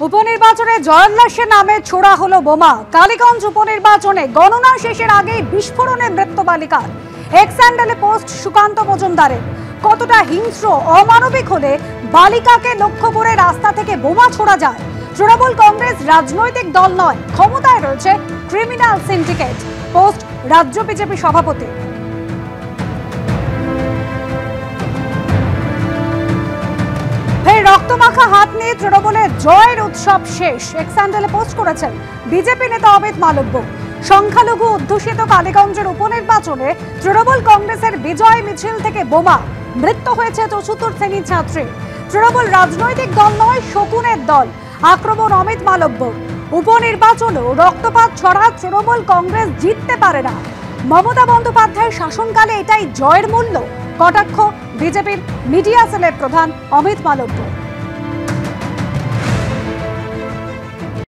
উপনির্বাচনে জয়োল্লাসের নামে ছোড়া হলো বোমা। কালীগঞ্জ উপনির্বাচনে গণনা শেষের আগেই বিস্ফোরণে মৃত্যু বালিকার। এক্স হ্যান্ডেলে পোস্ট সুকান্ত মজুমদারের। কতটা হিংস্র অমানবিক হলে বালিকাকে লক্ষ্য করে রাস্তা থেকে বোমা ছোড়া যায়? তৃণমূল কংগ্রেস রাজনৈতিক দল নয়, ক্ষমতায় রয়েছে ক্রিমিনাল সিন্ডিকেট। পোস্ট রাজ্য বিজেপি সভাপতি। রক্তমাখা হাত নিয়ে তৃণমূলের জয়ের উৎসব শেষ, এক্স হ্যান্ডেলে পোস্ট করেছেন বিজেপি নেতা অমিত মালব্য। সংখ্যালঘু অধ্যুষিত কালীগঞ্জের উপনির্বাচনে তৃণমূল কংগ্রেসের বিজয় মিছিল থেকে বোমা। মৃত্যু হয়েছে 74 শ্রেণীর ছাত্রী। তৃণমূল রাজনৈতিক দল নয়, শকুনের দল। আক্রমণ অমিত মালব্য। উপনির্বাচনেও রক্তপাত ছড়া তৃণমূল কংগ্রেস জিততে পারে না। মমতা বন্দ্যোপাধ্যায়ের শাসনকালে এটাই জয়ের মূল্য, কটাক্ষ বিজেপির মিডিয়া সেলের প্রধান অমিত মালব্য।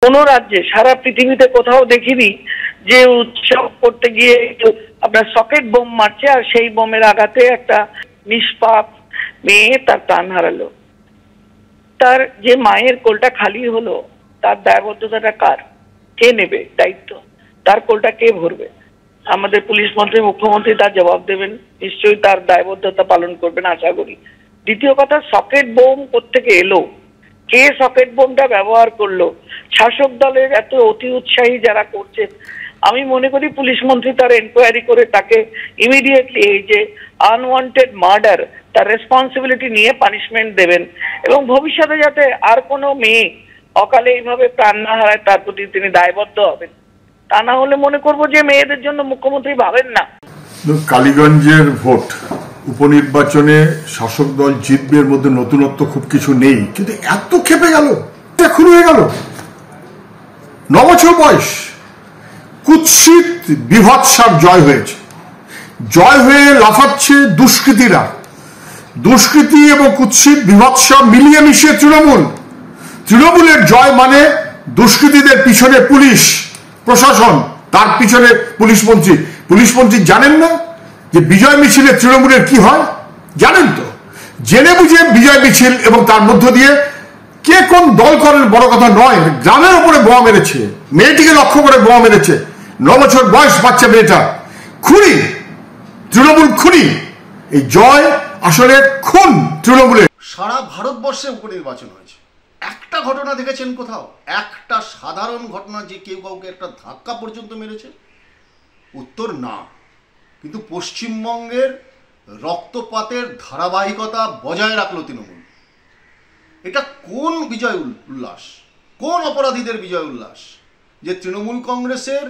কোন রাজ্যে সারা পৃথিবীতে কোথাও দেখিনি যে উৎসব করতে গিয়ে আপনার সকেট বোম মারছে আর সেই বোমের আঘাতে একটা নিষ্পাপ মেয়ে তার প্রাণ হারালো। তার যে মায়ের কোলটা খালি হলো, তার দায়বদ্ধতাটা কার? কে নেবে দায়িত্ব? তার কোলটা কে ভরবে? আমাদের পুলিশ মন্ত্রী, মুখ্যমন্ত্রী তার জবাব দেবেন, নিশ্চয়ই তার দায়বদ্ধতা পালন করবেন আশা করি। দ্বিতীয় কথা, সকেট বোম কোত্থেকে এলো? কে সকেট বোমটা ব্যবহার করলো? শাসক দলের এত অতি উৎসাহী যারা করছেন, আমি মনে করি পুলিশ মন্ত্রী তার এনকোয়ারি করে তাকে ইমিডিয়েটলি এই যে আনওয়ান্টেড মার্ডার তার রেসপন্সিবিলিটি নিয়ে পানিশমেন্ট দেবেন এবং ভবিষ্যতে যাতে আর কোনো মেয়ে অকালে এইভাবে প্রাণ না হারায় তার প্রতি তিনি দায়বদ্ধ হবেন। তা না হলে মনে করবো যে মেয়েদের জন্য মুখ্যমন্ত্রী ভাবেন না। কালীগঞ্জের ভোট উপনির্বাচনে শাসক দল জিতবে, এর মধ্যে নতুনত্ব খুব কিছু নেই, কিন্তু এত খেপে গেল, খুন হয়ে গেল। 9 বছর বয়স, কুৎসিত বিভৎসার জয় হয়েছে। জয় হয়ে লাফাচ্ছে দুষ্কৃতীরা। দুষ্কৃতি এবং কুৎসিত বিভৎসা মিলিয়ে মিশিয়ে তৃণমূলের জয় মানে দুষ্কৃতীদের পিছনে পুলিশ প্রশাসন, তার পিছনে পুলিশ মন্ত্রী জানেন না যে বিজয় মিছিলে তৃণমূলের কি হয়? জানেন তো। জেনে বুঝে বিজয় মিছিল এবং তার মধ্য দিয়ে কে কোন দল করেন বড় কথা নয়, গ্রামের উপরে বোমা মেরেছে, মেয়েটিকে লক্ষ্য করে বোমা মেরেছে। 9 বছর বয়স বাচ্চা মেয়েটা খুনি, তৃণমূল খুনি। এই জয় আসলে খুন তৃণমূলের। সারা ভারতবর্ষে উপনির্বাচন হয়েছে, একটা ঘটনা দেখেছেন কোথাও? একটা সাধারণ ঘটনা যে কেউ কাউকে একটা ধাক্কা পর্যন্ত মেরেছে? উত্তর না। কিন্তু পশ্চিমবঙ্গের রক্তপাতের ধারাবাহিকতা বজায় রাখলো তৃণমূল। এটা কোন বিজয় উল্লাস, কোন অপরাধীদের বিজয় উল্লাস যে তৃণমূল কংগ্রেসের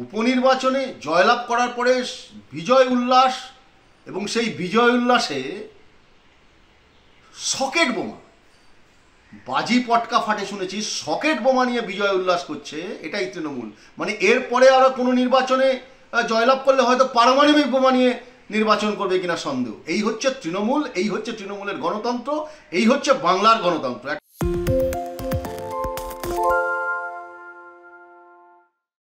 উপনির্বাচনে জয়লাভ করার পরে বিজয় উল্লাস, এবং সেই বিজয় উল্লাসে সকেট বোমা, বাজি পটকা ফাটে শুনেছি, সকেট বোমা নিয়ে বিজয় উল্লাস করছে। এটাই তৃণমূল। মানে এরপরে আরো কোনো নির্বাচনে জয়লাভ করলে হয়তো পারমাণবিক বোমা নিয়ে নির্বাচন করবে কিনা সন্দেহ। এই হচ্ছে তৃণমূল, এই হচ্ছে তৃণমূলের গণতন্ত্র, এই হচ্ছে বাংলার গণতন্ত্র।